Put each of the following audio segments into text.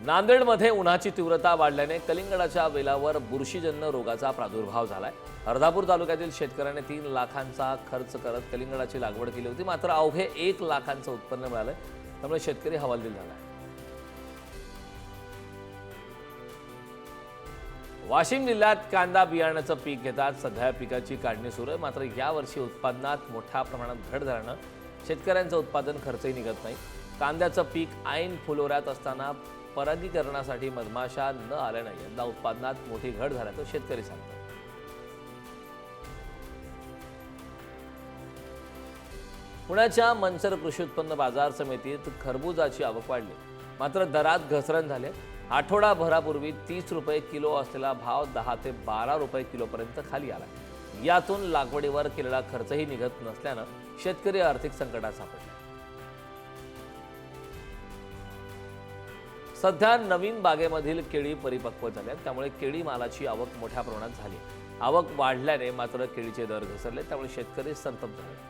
नांदेडमध्ये उन्हाची तीव्रता वाढल्याने कलिंगडाच्या वेलावर बुरशीजन्य रोगाचा प्रादुर्भाव झालाय। अर्धापूर तालुक्यातील शेतकऱ्याने 3 लाखांचा खर्च करत कलिंगडाची लागवड केली होती, मात्र अवघे 1 लाखांचं उत्पन्न मिळालं, त्यामुळे शेतकरी हवालदिल झालाय। वाशिम जिल्ह्यात कांदा बियाण्याचं पीक घेतात सध्या पिकाची काढणी सुरू आहे, मात्र यावर्षी उत्पादनात मोठ्या प्रमाणात घट झाल्यानं शेतकऱ्यांचं उत्पादन खर्चही निघत नाही। कांद्याचं पीक ऐन फुलोऱ्यात असताना परागीकरणासाठी मधमाशा न आल्याने यंदा उत्पादनात मोठी घट झाल्याचं शेतकरी सांगतात। पुण्याच्या मनसर कृषी उत्पन्न बाजार समितीत खरबुजाची आवक वाढली, मात्र दरात घसरण झाले। आठवडाभरापूर्वी 30 रुपये किलो असलेला भाव 10 ते 12 रुपये किलोपर्यंत खाली आला। यातून लागवडीवर केलेला खर्चही निघत नसल्यानं शेतकरी आर्थिक संकटात सापडले। सध्या नवीन बागेमधील केळी परिपक्व झाल्यात, त्यामुळे केळी मालाची आवक मोठ्या प्रमाणात झाली। आवक वाढल्याने मात्र केळीचे दर घसरले, त्यामुळे शेतकरी संतप्त झाले।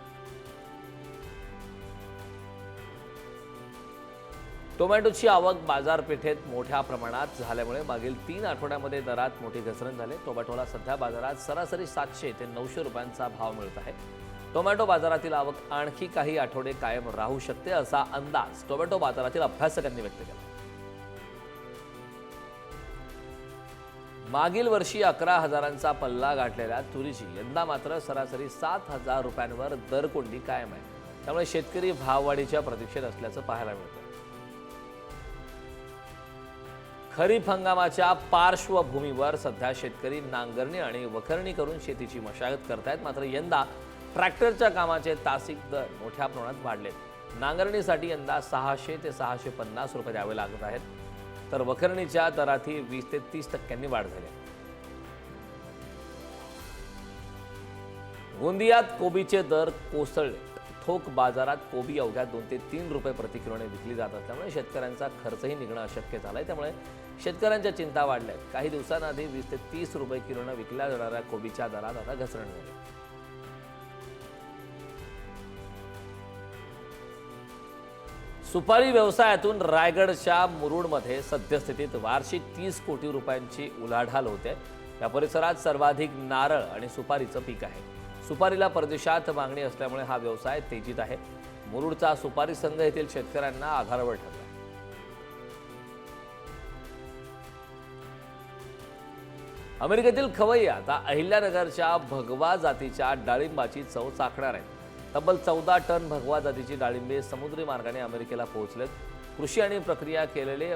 टोमॅटोची आवक बाजारपेठेत मोठ्या प्रमाणात झाल्यामुळे मागील 3 आठवड्यामध्ये दरात मोठी घसरण झाली। टोमॅटोला सध्या बाजारात सरासरी 700 ते 900 रुपयांचा भाव मिळत आहे। टोमॅटो बाजारातील आवक आणखी काही आठवडे कायम राहू शकते, असा अंदाज टोमॅटो बाजारातील अभ्यासकांनी व्यक्त केला। मागील वर्षी 11,000चा पल्ला गाठलेल्या तुरीची यंदा मात्र सरासरी 7,000 रुपयांवर दरकोंडी कायम आहे, त्यामुळे शेतकरी भाववाढीच्या प्रतीक्षेत असल्याचं पाहायला मिळतं। खरीप हंगामाच्या पार्श्वभूमीवर सध्या शेतकरी नांगरणी आणि वखरणी करून शेतीची मशागत करतायत, मात्र यंदा ट्रॅक्टरच्या कामाचे तासिक दर मोठ्या प्रमाणात वाढलेत। नांगरणीसाठी यंदा 600 ते 650 रुपये द्यावे लागत आहेत, तर वखरणीच्या दरातही 20 ते 30% वाढ झाली। गोंदियात कोबीचे दर कोसळले। ठोक बाजारात कोबी अवघ्या 2 ते 3 रुपये प्रति किलोने विकली जात असल्यामुळे शेतकऱ्यांचा खर्चही निघणं अशक्य झालंय, त्यामुळे शेतकऱ्यांच्या चिंता वाढल्या आहेत। काही दिवसांआधी 20 ते 30 रुपये किलोने विकल्या जाणाऱ्या कोबीच्या दरात आता घसरण झाली। सुपारी व्यवसायातून रायगडच्या मुरुडमध्ये सद्यस्थितीत वार्षिक 30 कोटी रुपयांची उलाढाल होते। या परिसरात सर्वाधिक नारळ आणि सुपारीचं पीक आहे। सुपारीला परदेशात मागणी असल्यामुळे हा व्यवसाय तेजीत आहे। मुरुडचा सुपारी संघ येथील शेतकऱ्यांना आधारवर ठरला। अमेरिकेतील खवय्या आता अहिल्यानगरच्या भगवा जातीच्या डाळिंबाची चव चाखणार आहेत। तब्बल 14 टन भगवा जातीची डाळिंबे समुद्री मार्गाने अमेरिकेला पोहोचलेत। कृषी आणि प्रक्रिया केलेले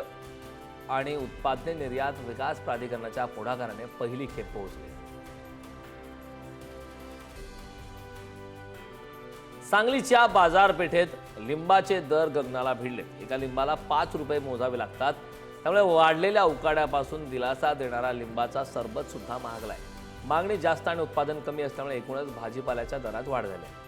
आणि उत्पादने निर्यात विकास प्राधिकरणाच्या पुढाकाराने पहिली खेप पोहोचली। सांगलीच्या बाजारपेठेत लिंबाचे दर गगनाला भिडलेत। एका लिंबाला 5 रुपये मोजावे लागतात, त्यामुळे वाढलेल्या उकाड्यापासून दिलासा देणारा लिंबाचा सरबत सुद्धा महागलाय। मागणी जास्त आणि उत्पादन कमी असल्यामुळे एकूणच भाजीपाल्याच्या दरात वाढ झाली।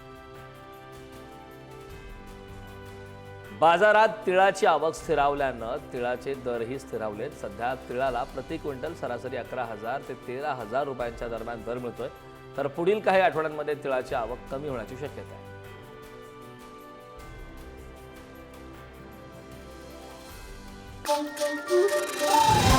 बाजारात तिळाची आवक स्थिरावल्यानं तिळाचे दरही स्थिरावलेत। सध्या तिळाला प्रति क्विंटल सरासरी 11,000 ते 13,000 रुपयांच्या दरम्यान दर मिळतोय, तर पुढील काही आठवड्यांमध्ये तिळाची आवक कमी होण्याची शक्यता आहे। Thank you.